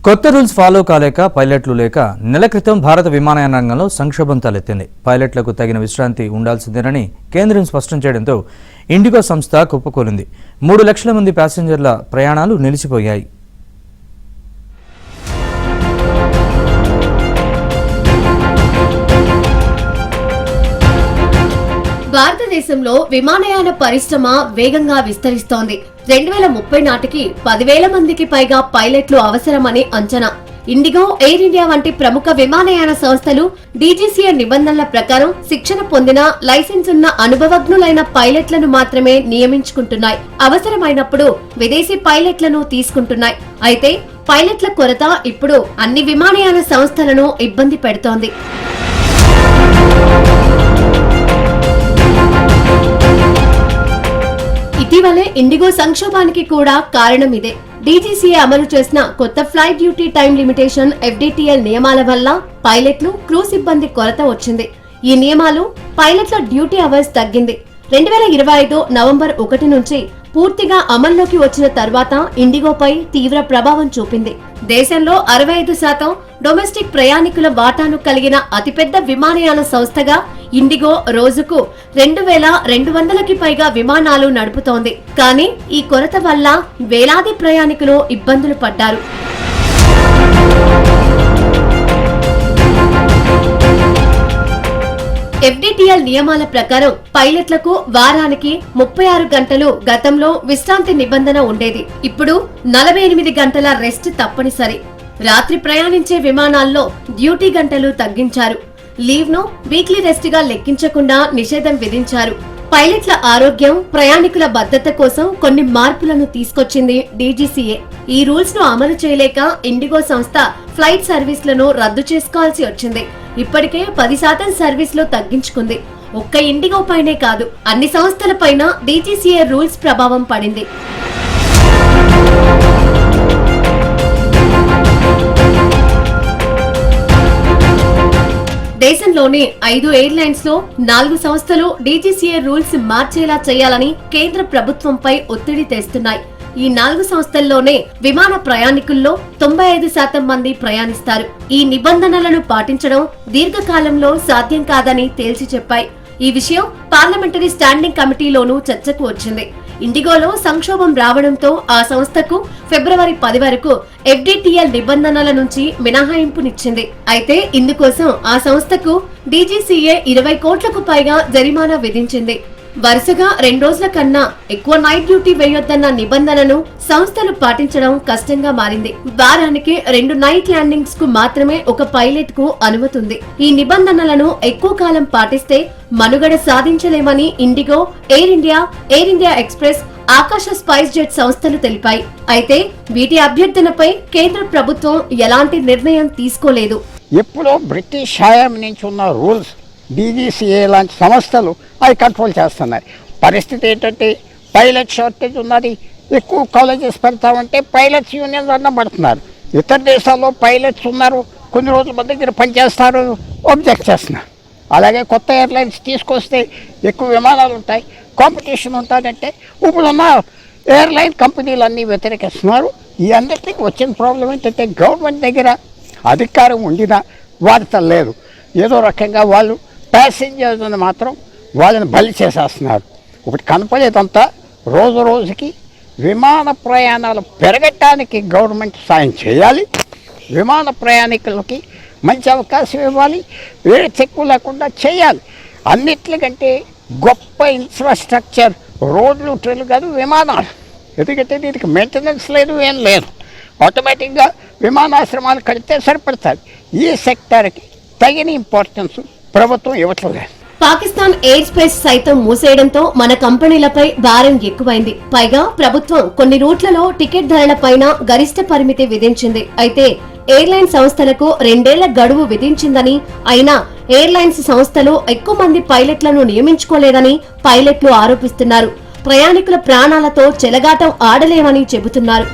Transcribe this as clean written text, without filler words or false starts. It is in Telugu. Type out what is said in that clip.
కొత్త రూల్స్ ఫాలో కాలేక పైలట్లు లేక నెల క్రితం భారత విమానయాన రంగంలో సంక్షోభం తలెత్తింది. పైలట్లకు తగిన విశ్రాంతి ఉండాల్సిందేనని కేంద్రం స్పష్టం చేయడంతో ఇండిగో సంస్థ కుప్పకూలింది. 3 లక్షల మంది ప్యాసింజర్ల ప్రయాణాలు నిలిచిపోయాయి. భారతదేశంలో విమానయాన పరిశ్రమ వేగంగా విస్తరిస్తోంది. 2030 నాటికి 10,000 మందికి పైగా పైలట్లు అవసరమని అంచనా. ఇండిగో, ఎయిర్ ఇండియా వంటి ప్రముఖ విమానయాన సంస్థలు డీజీసీఏ నిబంధనల ప్రకారం శిక్షణ పొందిన లైసెన్స్ ఉన్న అనుభవజ్ఞులైన పైలట్లను మాత్రమే నియమించుకుంటున్నాయి. అవసరమైనప్పుడు విదేశీ పైలట్లను తీసుకుంటున్నాయి. అయితే పైలట్ల కొరత ఇప్పుడు అన్ని విమానయాన సంస్థలను ఇబ్బంది పెడుతోంది. ఇటీవలే ఇండిగో సంక్షోభానికి కూడా కారణం ఇదే. డీజీసీఏ అమలు చేసిన కొత్త flight duty time limitation FDTL నియమాల వల్ల పైలట్లు, క్రూ సిబ్బంది కొరత వచ్చింది. ఈ నియమాలు పైలట్ల డ్యూటీ అవర్స్ తగ్గింది. 2025 నవంబర్ 1 నుంచి పూర్తిగా అమల్లోకి వచ్చిన తర్వాత ఇండిగోపై తీవ్ర ప్రభావం చూపింది. దేశంలో 65% డొమెస్టిక్ ప్రయాణికుల వాటాను కలిగిన అతిపెద్ద విమానయాన సంస్థగా ఇండిగో రోజుకు 2,200కి పైగా విమానాలు నడుపుతోంది. కానీ ఈ కొరత వల్ల వేలాది ప్రయాణికులు ఇబ్బందులు పడ్డారు. FDTL నియమాల ప్రకారం పైలట్లకు వారానికి 36 గంటలు గతంలో విశ్రాంతి నిబంధన ఉండేది. ఇప్పుడు 48 గంటల రెస్ట్ తప్పనిసరి. రాత్రి ప్రయాణించే విమానాల్లో డ్యూటీ గంటలు తగ్గించారు. లీవ్ ను వీక్లీ రెస్ట్ గా లెక్కించకుండా నిషేధం విధించారు. పైలట్ల ఆరోగ్యం, ప్రయాణికుల భద్రత కోసం కొన్ని మార్పులను తీసుకొచ్చింది డీజీసీఏ. ఈ రూల్స్ ను అమలు చేయలేక ఇండిగో సంస్థ ఫ్లైట్ సర్వీసులను రద్దు చేసుకోవాల్సి వచ్చింది. ఇప్పటికే 10% సర్వీసులు తగ్గించుకుంది. ఒక్క ఇండిగో పైనే కాదు, అన్ని సంస్థలపైన డీజీసీఏ రూల్స్ ప్రభావం పడింది. దేశంలోని 5 ఎయిర్లైన్స్ లో 4 సంస్థలు డీజీసీఏ రూల్స్ మార్చేలా చేయాలని కేంద్ర ప్రభుత్వంపై ఒత్తిడి తెస్తున్నాయి. ఈ 4 సంస్థల్లోనే విమాన ప్రయాణికుల్లో 95% మంది ప్రయాణిస్తారు. ఈ నిబంధనలను పాటించడం దీర్ఘకాలంలో సాధ్యం కాదని తేల్చి చెప్పాయి. ఈ విషయం పార్లమెంటరీ స్టాండింగ్ కమిటీలోనూ చర్చకు వచ్చింది. ఇండిగోలో సంక్షోభం రావడంతో ఆ సంస్థకు ఫిబ్రవరి 10 వరకు FDTL నిబంధనల నుంచి మినహాయింపునిచ్చింది. అయితే ఇందుకోసం ఆ సంస్థకు డీజీసీఏ 20 కోట్లకు పైగా జరిమానా విధించింది. వరుసగా 2 రోజుల కన్నా ఎక్కువ నైట్ డ్యూటీ వేయొద్దన్న నిబంధనను సంస్థలు పాటించడం కష్టంగా మారింది. వారానికి 2 నైట్ ల్యాండింగ్స్ కు మాత్రమే ఒక పైలట్ కు అనుమతుంది. ఈ నిబంధనలను ఎక్కువ కాలం పాటిస్తే మనుగడ సాధించలేమని ఇండిగో, ఎయిర్ ఇండియా ఎక్స్ప్రెస్, ఆకాశ స్పైస్ జెట్ సంస్థలు తెలిపాయి. అయితే వీటి అభ్యర్థనపై కేంద్ర ప్రభుత్వం ఎలాంటి నిర్ణయం తీసుకోలేదు. ఎప్పుడో బ్రిటిష్ హయాం నుంచి ఉన్న రూల్స్ డీజీసీఏ లాంటి సంస్థలు అవి కంట్రోల్ చేస్తున్నాయి. పరిస్థితి ఏంటంటే పైలట్ షార్టేజ్ ఉన్నది. ఎక్కువ కాలేజెస్ పెడతామంటే పైలట్స్ యూనియన్ అన్న పడుతున్నారు. ఇతర దేశాల్లో పైలట్స్ ఉన్నారు, కొన్ని రోజుల మన దగ్గర పనిచేస్తారు, ఆబ్జెక్ట్ చేస్తున్నారు. అలాగే కొత్త ఎయిర్లైన్స్ తీసుకొస్తే ఎక్కువ విమానాలు ఉంటాయి, కాంపిటీషన్ ఉంటుందంటే ఇప్పుడున్న ఎయిర్లైన్ కంపెనీలన్నీ వ్యతిరేకిస్తున్నారు. ఈ అందరికీ వచ్చిన ప్రాబ్లం ఏంటంటే గవర్నమెంట్ దగ్గర అధికారం ఉండినా వార్త లేదు. ఏదో రకంగా వాళ్ళు ప్యాసింజర్లను మాత్రం వాళ్ళని బలి చేసేస్తున్నారు. ఒకటి కనపడేదంతా రోజు రోజుకి విమాన ప్రయాణాలు పెరగటానికి గవర్నమెంట్ సాయం చేయాలి. విమాన ప్రయాణికులకి మంచి అవకాశం ఇవ్వాలి. వేరే చెక్కు లేకుండా చేయాలి. అన్నిట్లకంటే గొప్ప ఇన్ఫ్రాస్ట్రక్చర్ రోడ్లు, ట్రైన్లు కాదు, విమానాలు. ఎందుకంటే దీనికి మెయింటెనెన్స్ లేదు, ఏం లేదు. ఆటోమేటిక్గా విమానాశ్రమాలు కడితే సరిపడతాయి. ఈ సెక్టార్కి తగిన ఇంపార్టెన్స్ ప్రభుత్వం ఇవ్వట్లేదు. పాకిస్తాన్ ఎయిర్ స్పేస్ సైతం మూసేయడంతో మన కంపెనీలపై భారం ఎక్కువైంది. పైగా ప్రభుత్వం కొన్ని రూట్లలో టికెట్ ధరలపైన గరిష్ట పరిమితి విధించింది. అయితే ఎయిర్లైన్ సంస్థలకు 2 ఏళ్ల గడువు విధించిందని, అయినా ఎయిర్లైన్స్ సంస్థలు ఎక్కువ మంది పైలట్లను నియమించుకోలేదని పైలట్లు ఆరోపిస్తున్నారు. ప్రయాణికుల ప్రాణాలతో చెలగాటం ఆడలేమని చెబుతున్నారు.